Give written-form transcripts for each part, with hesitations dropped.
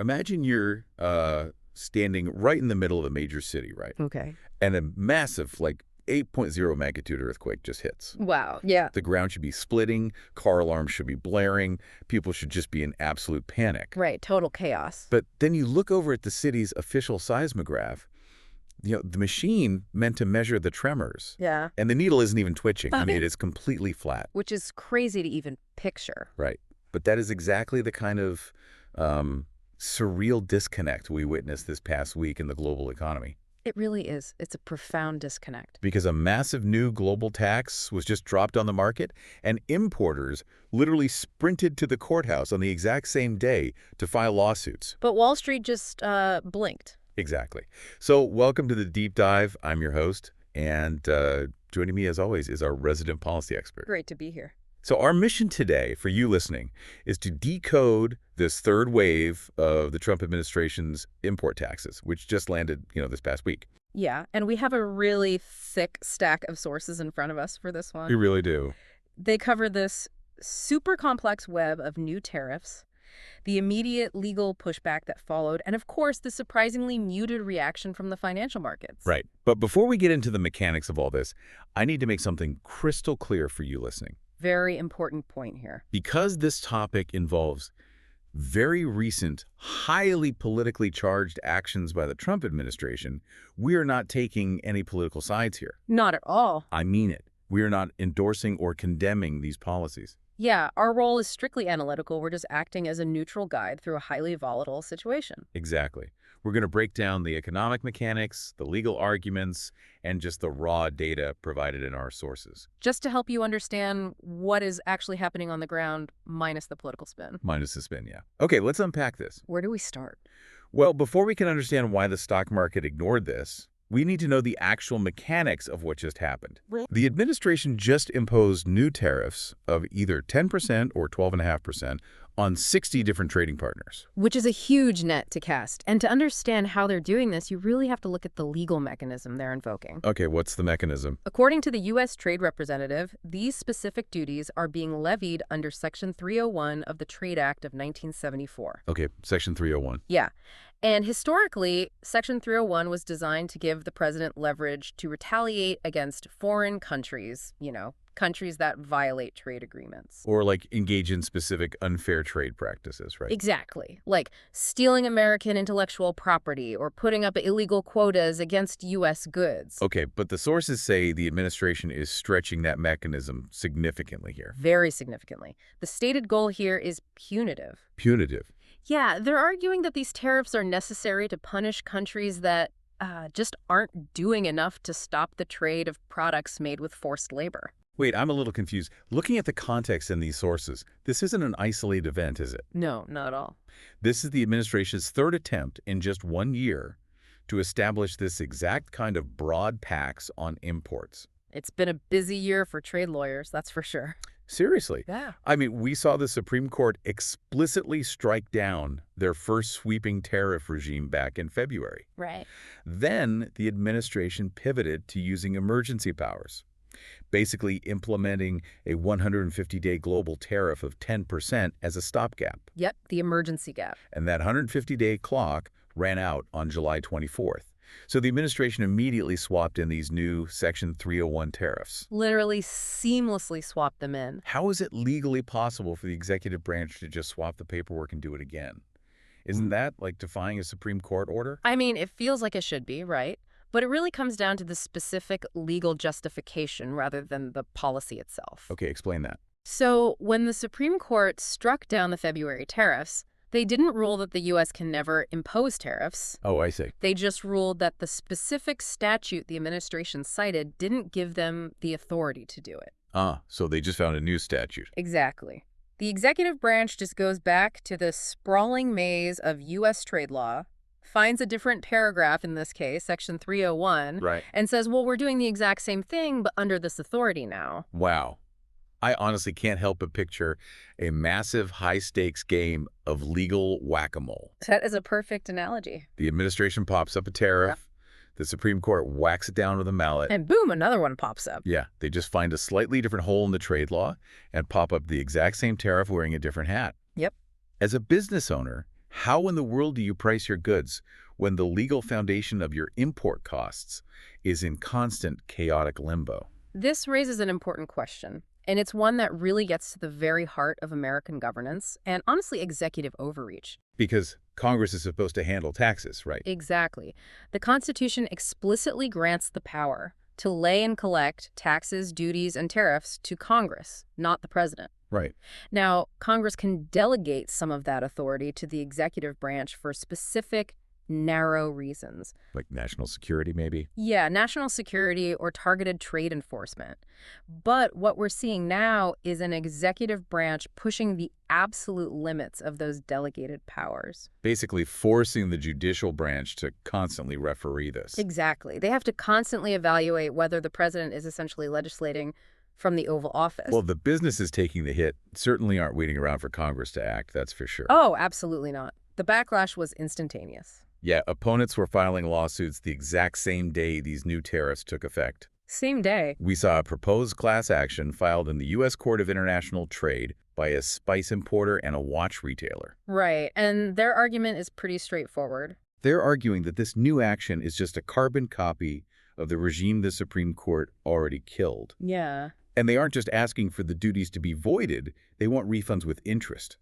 imagine you're standing right in the middle of a major city, right? Okay. And a massive, like, 8.0 magnitude earthquake just hits. Wow. Yeah. The ground should be splitting, car alarms should be blaring, people should just be in absolute panic. Right. Total chaos. But then you look over at the city's official seismograph, the machine meant to measure the tremors. Yeah. And the needle isn't even twitching. I mean, it is completely flat. Which is crazy to even picture. Right. But that is exactly the kind of surreal disconnect we witnessed this past week in the global economy. It really is. It's a profound disconnect. Because a massive new global tax was just dropped on the market, and importers literally sprinted to the courthouse on the exact same day to file lawsuits. But Wall Street just blinked. Exactly. So welcome to the Deep Dive. I'm your host, and joining me as always is our resident policy expert. Great to be here. So our mission today, for you listening, is to decode this third wave of the Trump administration's import taxes, which just landed, this past week. Yeah, and we have a really thick stack of sources in front of us for this one. We really do. They cover this super complex web of new tariffs, the immediate legal pushback that followed, and of course, the surprisingly muted reaction from the financial markets. Right. But before we get into the mechanics of all this, I need to make something crystal clear for you listening. Very important point here. Because this topic involves very recent, highly politically charged actions by the Trump administration, we are not taking any political sides here. Not at all. I mean it. We are not endorsing or condemning these policies. Yeah, our role is strictly analytical. We're just acting as a neutral guide through a highly volatile situation. Exactly. We're going to break down the economic mechanics, the legal arguments, and just the raw data provided in our sources. Just to help you understand what is actually happening on the ground, minus the political spin. Minus the spin, yeah. Okay, let's unpack this. Where do we start? Well, before we can understand why the stock market ignored this, we need to know the actual mechanics of what just happened. The administration just imposed new tariffs of either 10% or 12.5% on 60 different trading partners. Which is a huge net to cast. And to understand how they're doing this, you really have to look at the legal mechanism they're invoking. Okay, what's the mechanism? According to the U.S. Trade Representative, these specific duties are being levied under Section 301 of the Trade Act of 1974. Okay, Section 301. Yeah. And historically, Section 301 was designed to give the president leverage to retaliate against foreign countries, countries that violate trade agreements. Or like engage in specific unfair trade practices, right? Exactly. Like stealing American intellectual property or putting up illegal quotas against U.S. goods. Okay, but the sources say the administration is stretching that mechanism significantly here. Very significantly. The stated goal here is punitive. Punitive. Yeah, they're arguing that these tariffs are necessary to punish countries that just aren't doing enough to stop the trade of products made with forced labor. Wait, I'm a little confused. Looking at the context in these sources, this isn't an isolated event, is it? No, not at all. This is the administration's third attempt in just 1 year to establish this exact kind of broad tax on imports. It's been a busy year for trade lawyers, that's for sure. Seriously. Yeah. I mean, we saw the Supreme Court explicitly strike down their first sweeping tariff regime back in February. Right. Then the administration pivoted to using emergency powers, basically implementing a 150-day global tariff of 10% as a stopgap. Yep, the emergency gap. And that 150-day clock ran out on July 24th. So the administration immediately swapped in these new Section 301 tariffs. Literally seamlessly swapped them in. How is it legally possible for the executive branch to just swap the paperwork and do it again? Isn't that like defying a Supreme Court order? I mean, it feels like it should be, right? But it really comes down to the specific legal justification rather than the policy itself. Okay, explain that. So when the Supreme Court struck down the February tariffs, they didn't rule that the U.S. can never impose tariffs. Oh, I see. They just ruled that the specific statute the administration cited didn't give them the authority to do it. So they just found a new statute. Exactly. The executive branch just goes back to the sprawling maze of U.S. trade law, finds a different paragraph in this case, Section 301, Right. and says, well, we're doing the exact same thing, but under this authority now. Wow. I honestly can't help but picture a massive high-stakes game of legal whack-a-mole. That is a perfect analogy. The administration pops up a tariff. The Supreme Court whacks it down with a mallet. And boom, another one pops up. Yeah, they just find a slightly different hole in the trade law and pop up the exact same tariff wearing a different hat. Yep. As a business owner, How in the world do you price your goods when the legal foundation of your import costs is in constant chaotic limbo? This raises an important question, and it's one that really gets to the very heart of American governance and, honestly, executive overreach. Because Congress is supposed to handle taxes, right? Exactly. The Constitution explicitly grants the power to lay and collect taxes, duties, and tariffs to Congress, not the president. Right. Now, Congress can delegate some of that authority to the executive branch for specific, narrow reasons. Like national security, maybe? Yeah, national security or targeted trade enforcement. But what we're seeing now is an executive branch pushing the absolute limits of those delegated powers. Basically forcing the judicial branch to constantly referee this. Exactly. They have to constantly evaluate whether the president is essentially legislating from the Oval Office. Well, the businesses taking the hit certainly aren't waiting around for Congress to act, that's for sure. Oh, absolutely not. The backlash was instantaneous. Yeah, opponents were filing lawsuits the exact same day these new tariffs took effect. Same day. We saw a proposed class action filed in the U.S. Court of International Trade by a spice importer and a watch retailer. Right, and their argument is pretty straightforward. They're arguing that this new action is just a carbon copy of the regime the Supreme Court already killed. Yeah. And they aren't just asking for the duties to be voided, they want refunds with interest.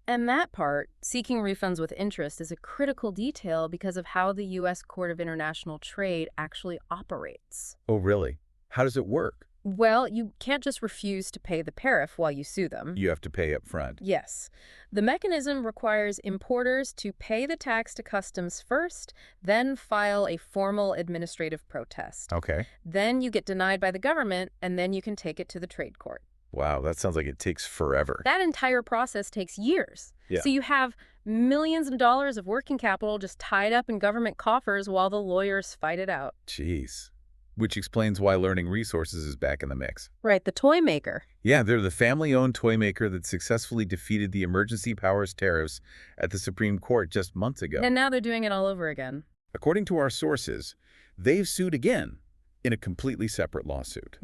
And that part, seeking refunds with interest, is a critical detail because of how the U.S. Court of International Trade actually operates. Oh, really? How does it work? Well, you can't just refuse to pay the tariff while you sue them. You have to pay up front. Yes. The mechanism requires importers to pay the tax to customs first, then file a formal administrative protest. Okay. Then you get denied by the government, and then you can take it to the trade court. Wow, that sounds like it takes forever. That entire process takes years. Yeah. So you have millions of dollars of working capital just tied up in government coffers while the lawyers fight it out. Jeez. Which explains why Learning Resources is back in the mix. Right, the toy maker. Yeah, they're the family-owned toy maker that successfully defeated the emergency powers tariffs at the Supreme Court just months ago. And now they're doing it all over again. According to our sources, they've sued again in a completely separate lawsuit.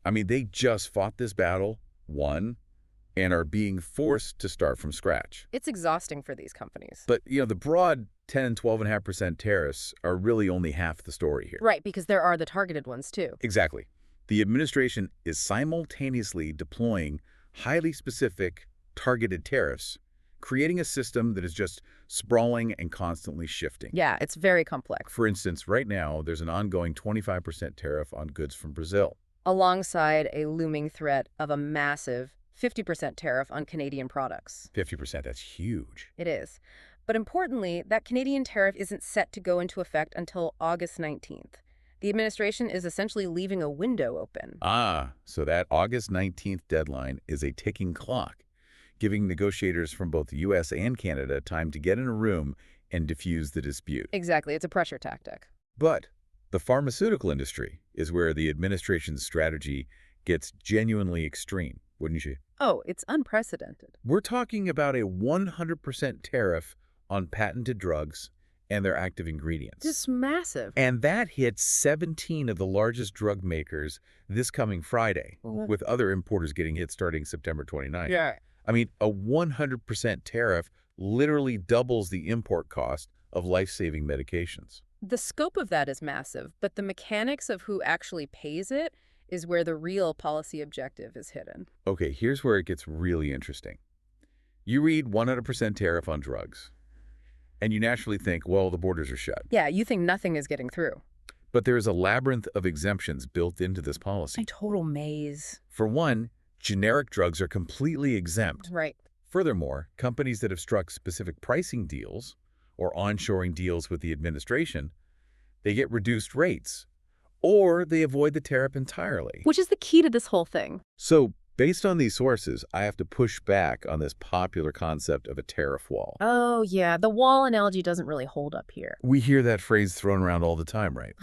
I mean, they just fought this battle, won, and are being forced to start from scratch. It's exhausting for these companies. But, the broad 10 and 12.5% tariffs are really only half the story here. Right, because there are the targeted ones, too. Exactly. The administration is simultaneously deploying highly specific, targeted tariffs, creating a system that is just sprawling and constantly shifting. Yeah, it's very complex. For instance, right now, there's an ongoing 25% tariff on goods from Brazil. Alongside a looming threat of a massive 50% tariff on Canadian products. 50%, that's huge. It is. But importantly, that Canadian tariff isn't set to go into effect until August 19th. The administration is essentially leaving a window open. Ah, so that August 19th deadline is a ticking clock, giving negotiators from both the U.S. and Canada time to get in a room and diffuse the dispute. Exactly, it's a pressure tactic. But the pharmaceutical industry is where the administration's strategy gets genuinely extreme, wouldn't you? Oh, it's unprecedented. We're talking about a 100% tariff on patented drugs and their active ingredients. Just massive. And that hits 17 of the largest drug makers this coming Friday, with other importers getting hit starting September 29th. Yeah. I mean, a 100% tariff literally doubles the import cost of life-saving medications. The scope of that is massive, but the mechanics of who actually pays it is where the real policy objective is hidden. Okay, here's where it gets really interesting. You read 100% tariff on drugs, and you naturally think, well, the borders are shut. Yeah, you think nothing is getting through. But there's a labyrinth of exemptions built into this policy. A total maze. For one, generic drugs are completely exempt. Right. Furthermore, companies that have struck specific pricing deals or onshoring deals with the administration, they get reduced rates, or they avoid the tariff entirely. Which is the key to this whole thing. So, based on these sources, I have to push back on this popular concept of a tariff wall. Oh, yeah. The wall analogy doesn't really hold up here. We hear that phrase thrown around all the time, right?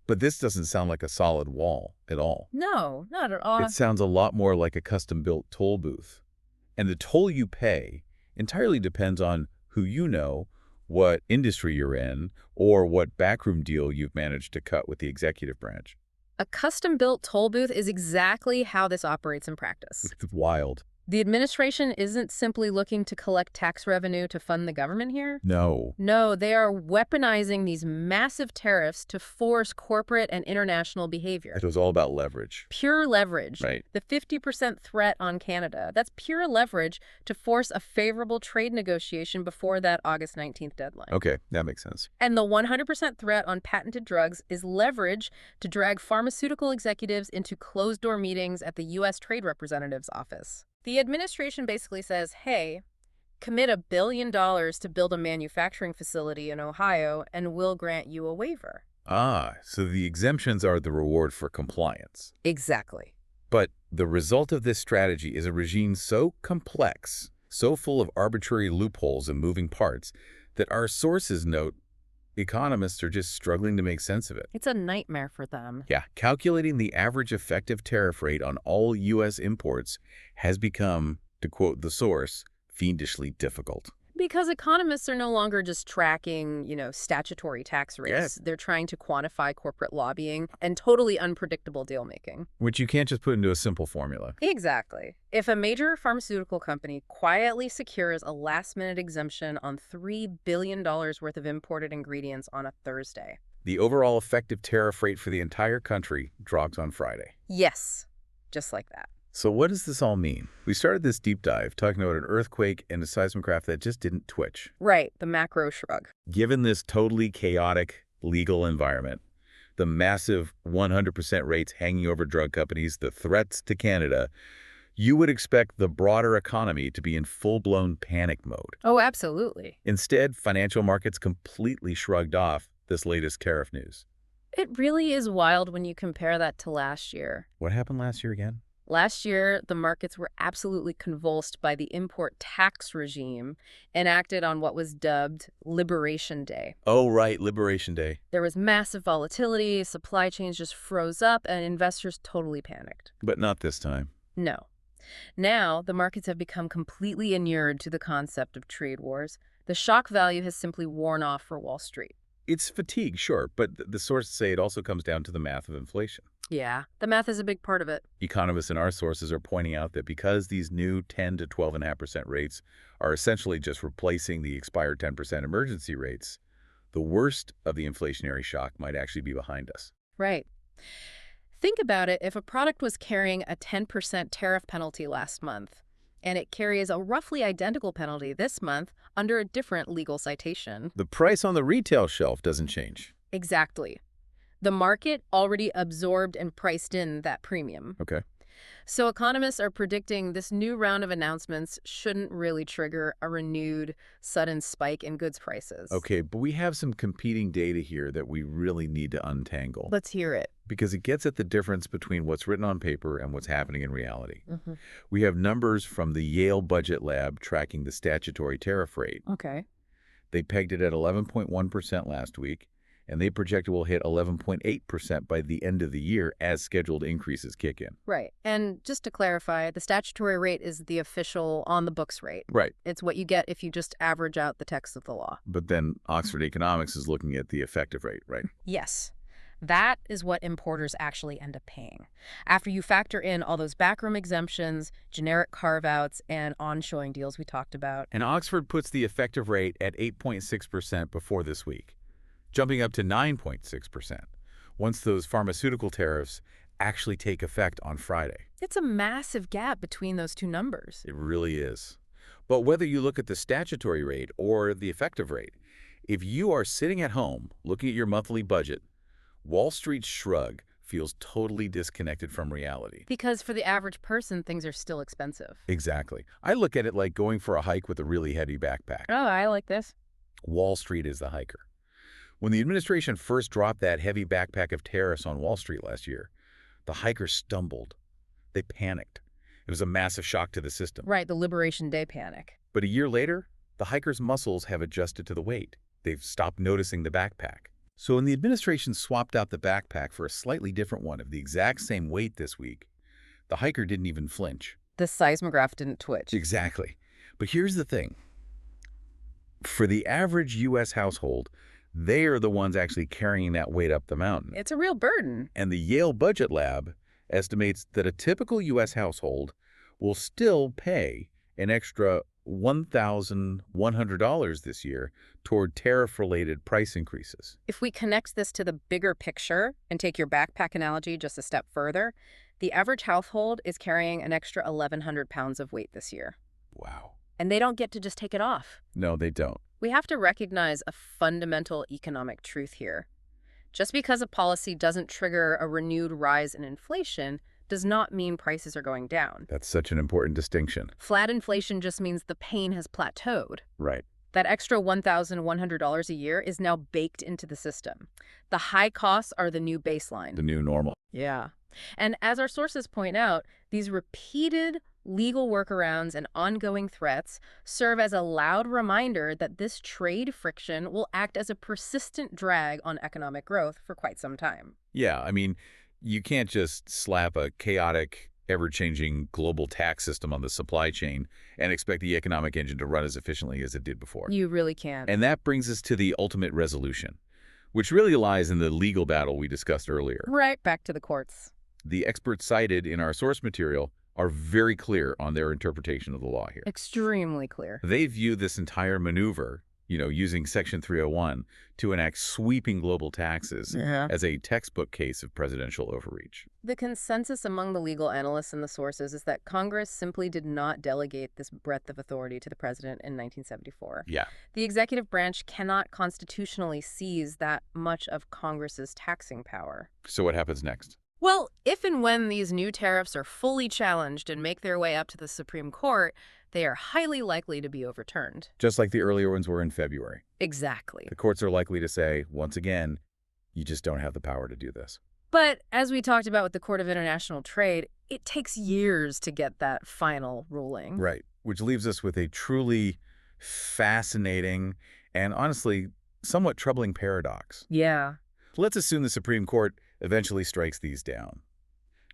But this doesn't sound like a solid wall at all. No, not at all. It sounds a lot more like a custom-built toll booth. And the toll you pay entirely depends on who you know, what industry you're in, or what backroom deal you've managed to cut with the executive branch. A custom-built toll booth is exactly how this operates in practice. It's wild. The administration isn't simply looking to collect tax revenue to fund the government here. No. No, they are weaponizing these massive tariffs to force corporate and international behavior. It was all about leverage. Pure leverage. Right. The 50% threat on Canada. That's pure leverage to force a favorable trade negotiation before that August 19th deadline. Okay, that makes sense. And the 100% threat on patented drugs is leverage to drag pharmaceutical executives into closed-door meetings at the U.S. Trade Representative's office. The administration basically says, hey, commit $1 billion to build a manufacturing facility in Ohio, and we'll grant you a waiver. Ah, so the exemptions are the reward for compliance. Exactly. But the result of this strategy is a regime so complex, so full of arbitrary loopholes and moving parts, that our sources note economists are just struggling to make sense of it. It's a nightmare for them. Yeah, calculating the average effective tariff rate on all U.S. imports has become, to quote the source, fiendishly difficult. Because economists are no longer just tracking, statutory tax rates. Yes. They're trying to quantify corporate lobbying and totally unpredictable deal-making. Which you can't just put into a simple formula. Exactly. If a major pharmaceutical company quietly secures a last-minute exemption on $3 billion worth of imported ingredients on a Thursday. The overall effective tariff rate for the entire country drops on Friday. Yes, just like that. So what does this all mean? We started this deep dive talking about an earthquake and a seismograph that just didn't twitch. Right, the macro shrug. Given this totally chaotic legal environment, the massive 100% rates hanging over drug companies, the threats to Canada, you would expect the broader economy to be in full-blown panic mode. Oh, absolutely. Instead, financial markets completely shrugged off this latest tariff news. It really is wild when you compare that to last year. What happened last year again? Last year, the markets were absolutely convulsed by the import tax regime enacted on what was dubbed Liberation Day. Oh, right, Liberation Day. There was massive volatility, supply chains just froze up, and investors totally panicked. But not this time. No. Now, the markets have become completely inured to the concept of trade wars. The shock value has simply worn off for Wall Street. It's fatigue, sure, but the sources say it also comes down to the math of inflation. Yeah, the math is a big part of it. Economists in our sources are pointing out that because these new 10 to 12.5% rates are essentially just replacing the expired 10% emergency rates, the worst of the inflationary shock might actually be behind us. Right. Think about it. If a product was carrying a 10% tariff penalty last month, and it carries a roughly identical penalty this month under a different legal citation. The price on the retail shelf doesn't change. Exactly. The market already absorbed and priced in that premium. Okay. So economists are predicting this new round of announcements shouldn't really trigger a renewed, sudden spike in goods prices. Okay, but we have some competing data here that we really need to untangle. Let's hear it. Because it gets at the difference between what's written on paper and what's happening in reality. Mm-hmm. We have numbers from the Yale Budget Lab tracking the statutory tariff rate. Okay. They pegged it at 11.1% last week, and they project it will hit 11.8% by the end of the year as scheduled increases kick in. Right. And just to clarify, the statutory rate is the official on-the-books rate. Right. It's what you get if you just average out the text of the law. But then Oxford Economics is looking at the effective rate, right? Yes. That is what importers actually end up paying. After you factor in all those backroom exemptions, generic carve-outs, and onshoring deals we talked about. And Oxford puts the effective rate at 8.6% before this week, jumping up to 9.6% once those pharmaceutical tariffs actually take effect on Friday. It's a massive gap between those two numbers. It really is. But whether you look at the statutory rate or the effective rate, if you are sitting at home looking at your monthly budget, Wall Street's shrug feels totally disconnected from reality. Because for the average person, things are still expensive. Exactly. I look at it like going for a hike with a really heavy backpack. Oh, I like this. Wall Street is the hiker. When the administration first dropped that heavy backpack of tariffs on Wall Street last year, the hikers stumbled. They panicked. It was a massive shock to the system. Right, the Liberation Day panic. But a year later, the hikers' muscles have adjusted to the weight. They've stopped noticing the backpack. So when the administration swapped out the backpack for a slightly different one of the exact same weight this week, the hiker didn't even flinch. The seismograph didn't twitch. Exactly. But here's the thing. For the average U.S. household, they are the ones actually carrying that weight up the mountain. It's a real burden. And the Yale Budget Lab estimates that a typical U.S. household will still pay an extra $1,100 this year toward tariff-related price increases. If we connect this to the bigger picture and take your backpack analogy just a step further, the average household is carrying an extra 1,100 pounds of weight this year. Wow. And they don't get to just take it off. No, they don't. We have to recognize a fundamental economic truth here. Just because a policy doesn't trigger a renewed rise in inflation does not mean prices are going down. That's such an important distinction. Flat inflation just means the pain has plateaued. Right. That extra $1,100 a year is now baked into the system. The high costs are the new baseline. The new normal. Yeah. And as our sources point out, these repeated legal workarounds and ongoing threats serve as a loud reminder that this trade friction will act as a persistent drag on economic growth for quite some time. Yeah, I mean, you can't just slap a chaotic, ever-changing global tax system on the supply chain and expect the economic engine to run as efficiently as it did before. You really can't. And that brings us to the ultimate resolution, which really lies in the legal battle we discussed earlier. Right back to the courts. The experts cited in our source material are very clear on their interpretation of the law here. Extremely clear. They view this entire maneuver, using Section 301 to enact sweeping global taxes as a textbook case of presidential overreach. The consensus among the legal analysts and the sources is that Congress simply did not delegate this breadth of authority to the president in 1974. Yeah. The executive branch cannot constitutionally seize that much of Congress's taxing power. So what happens next? Well, if and when these new tariffs are fully challenged and make their way up to the Supreme Court, they are highly likely to be overturned. Just like the earlier ones were in February. Exactly. The courts are likely to say, once again, you just don't have the power to do this. But as we talked about with the Court of International Trade, it takes years to get that final ruling. Right, which leaves us with a truly fascinating and honestly somewhat troubling paradox. Yeah. Let's assume the Supreme Court eventually strikes these down.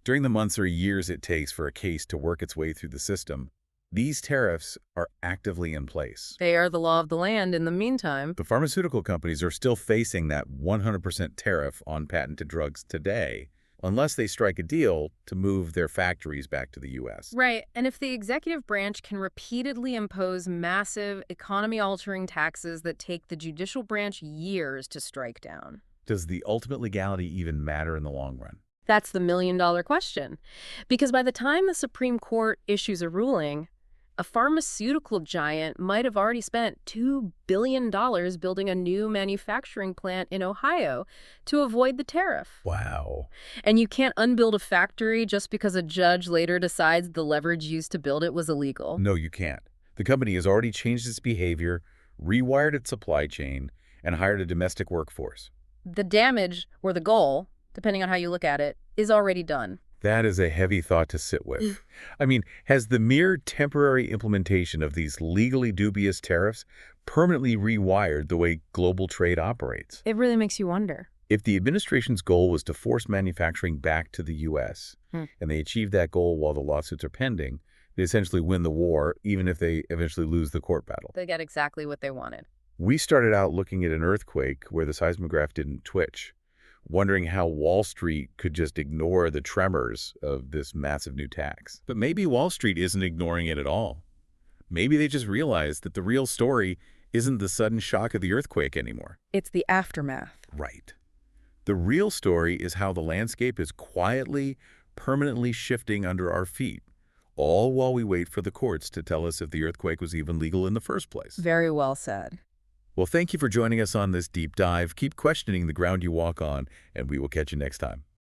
During the months or years it takes for a case to work its way through the system, these tariffs are actively in place. They are the law of the land in the meantime. The pharmaceutical companies are still facing that 100% tariff on patented drugs today, unless they strike a deal to move their factories back to the U.S. Right, and if the executive branch can repeatedly impose massive, economy-altering taxes that take the judicial branch years to strike down. Does the ultimate legality even matter in the long run? That's the million-dollar question. Because by the time the Supreme Court issues a ruling, a pharmaceutical giant might have already spent $2 billion building a new manufacturing plant in Ohio to avoid the tariff. Wow. And you can't unbuild a factory just because a judge later decides the leverage used to build it was illegal. No, you can't. The company has already changed its behavior, rewired its supply chain, and hired a domestic workforce. The damage, or the goal, depending on how you look at it, is already done. That is a heavy thought to sit with. I mean, has the mere temporary implementation of these legally dubious tariffs permanently rewired the way global trade operates? It really makes you wonder. If the administration's goal was to force manufacturing back to the U.S., and they achieve that goal while the lawsuits are pending, they essentially win the war, even if they eventually lose the court battle. They get exactly what they wanted. We started out looking at an earthquake where the seismograph didn't twitch, wondering how Wall Street could just ignore the tremors of this massive new tax. But maybe Wall Street isn't ignoring it at all. Maybe they just realized that the real story isn't the sudden shock of the earthquake anymore. It's the aftermath. Right. The real story is how the landscape is quietly, permanently shifting under our feet, all while we wait for the courts to tell us if the earthquake was even legal in the first place. Very well said. Well, thank you for joining us on this deep dive. Keep questioning the ground you walk on, and we will catch you next time.